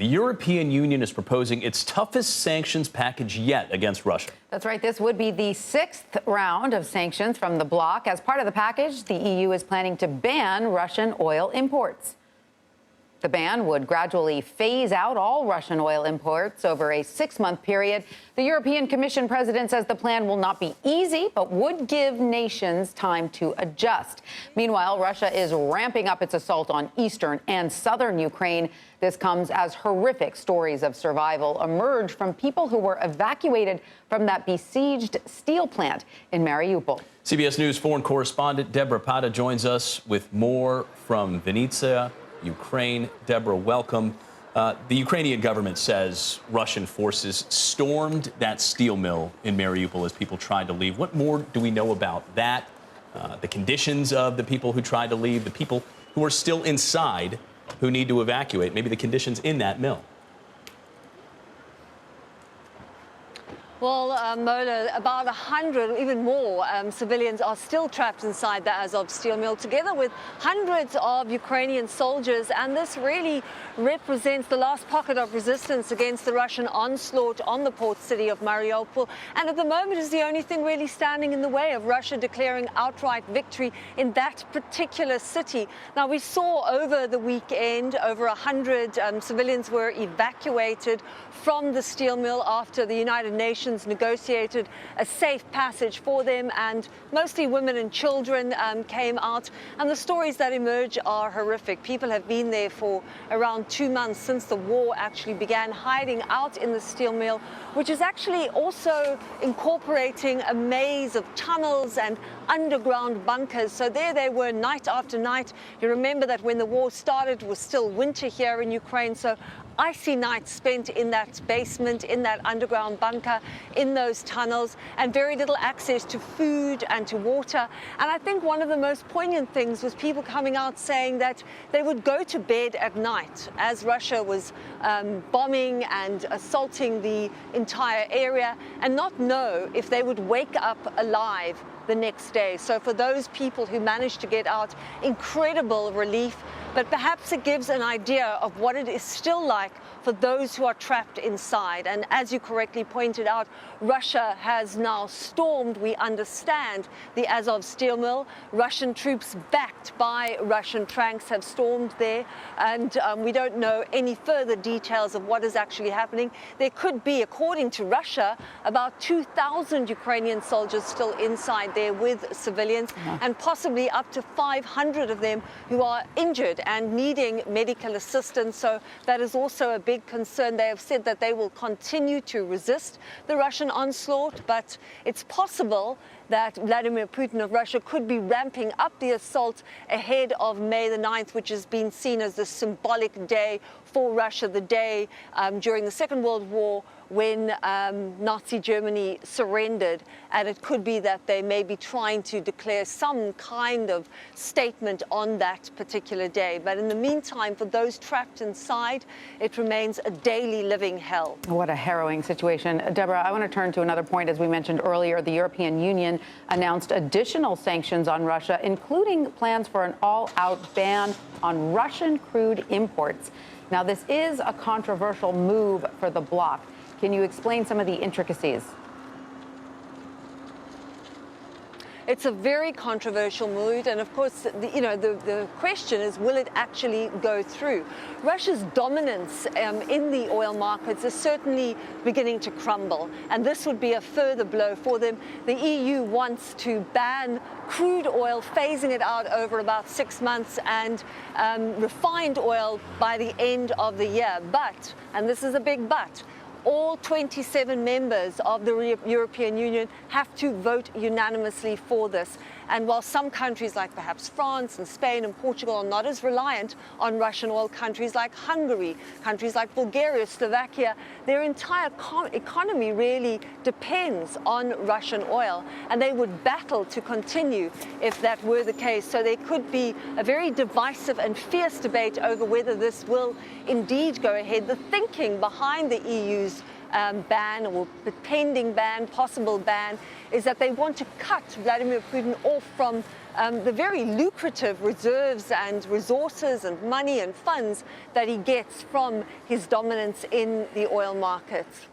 The European Union is proposing its toughest sanctions package yet against Russia. That's right. This would be the sixth round of sanctions from the bloc. As part of the package, the EU is planning to ban Russian oil imports. The ban would gradually phase out all Russian oil imports over a 6-month period. The European Commission president says the plan will not be easy, but would give nations time to adjust. Meanwhile, Russia is ramping up its assault on eastern and southern Ukraine. This comes as horrific stories of survival emerge from people who were evacuated from that besieged steel plant in Mariupol. CBS News foreign correspondent Debora Patta joins us with more from Vinnytsia, Ukraine. Deborah, welcome. The Ukrainian government says Russian forces stormed that steel mill in Mariupol as people tried to leave. What more do we know about that? The conditions of the people who tried to leave, the people who are still inside who need to evacuate, maybe the conditions in that mill? Well, Mola, about 100, even more, civilians are still trapped inside the Azov steel mill, together with hundreds of Ukrainian soldiers. And this really represents the last pocket of resistance against the Russian onslaught on the port city of Mariupol. And at the moment is the only thing really standing in the way of Russia declaring outright victory in that particular city. Now, we saw over the weekend over 100 civilians were evacuated from the steel mill after the United Nations negotiated a safe passage for them, and mostly women and children came out. And the stories that emerge are horrific. People have been there for around 2 months since the war actually began, hiding out in the steel mill, which is actually also incorporating a maze of tunnels and underground bunkers. So there they were night after night. You remember that when the war started, it was still winter here in Ukraine. So icy nights spent in that basement, in that underground bunker, in those tunnels, and very little access to food and to water. And I think one of the most poignant things was people coming out saying that they would go to bed at night as Russia was bombing and assaulting the entire area, and not know if they would wake up alive the next day. So for those people who managed to get out, incredible relief. But perhaps it gives an idea of what it is still like for those who are trapped inside. And as you correctly pointed out, Russia has now stormed, we understand, the Azov steel mill. Russian troops backed by Russian tanks have stormed there. And we don't know any further details of what is actually happening. There could be, according to Russia, about 2,000 Ukrainian soldiers still inside there with civilians, and possibly up to 500 of them who are injured and needing medical assistance. So that is also a big concern. They have said that they will continue to resist the Russian onslaught, but it's possible that Vladimir Putin of Russia could be ramping up the assault ahead of May the 9th, which has been seen as the symbolic day for Russia, the day during the Second World War when Nazi Germany surrendered. And it could be that they may be trying to declare some kind of statement on that particular day. But in the meantime, for those trapped inside, it remains a daily living hell. What a harrowing situation. Deborah, I want to turn to another point. As we mentioned earlier, the European Union announced additional sanctions on Russia, including plans for an all-out ban on Russian crude imports. Now, this is a controversial move for the bloc. Can you explain some of the intricacies? It's a very controversial move, and of course, the question is, will it actually go through? Russia's dominance in the oil markets is certainly beginning to crumble, and this would be a further blow for them. The EU wants to ban crude oil, phasing it out over about 6 months, and refined oil by the end of the year. But, and this is a big but, all 27 members of the European Union have to vote unanimously for this. And while some countries like perhaps France and Spain and Portugal are not as reliant on Russian oil, countries like Hungary, countries like Bulgaria, Slovakia, their entire economy really depends on Russian oil, and they would battle to continue if that were the case. So there could be a very divisive and fierce debate over whether this will indeed go ahead. The thinking behind the EU's ban or pending ban, possible ban, is that they want to cut Vladimir Putin off from the very lucrative reserves and resources and money and funds that he gets from his dominance in the oil markets.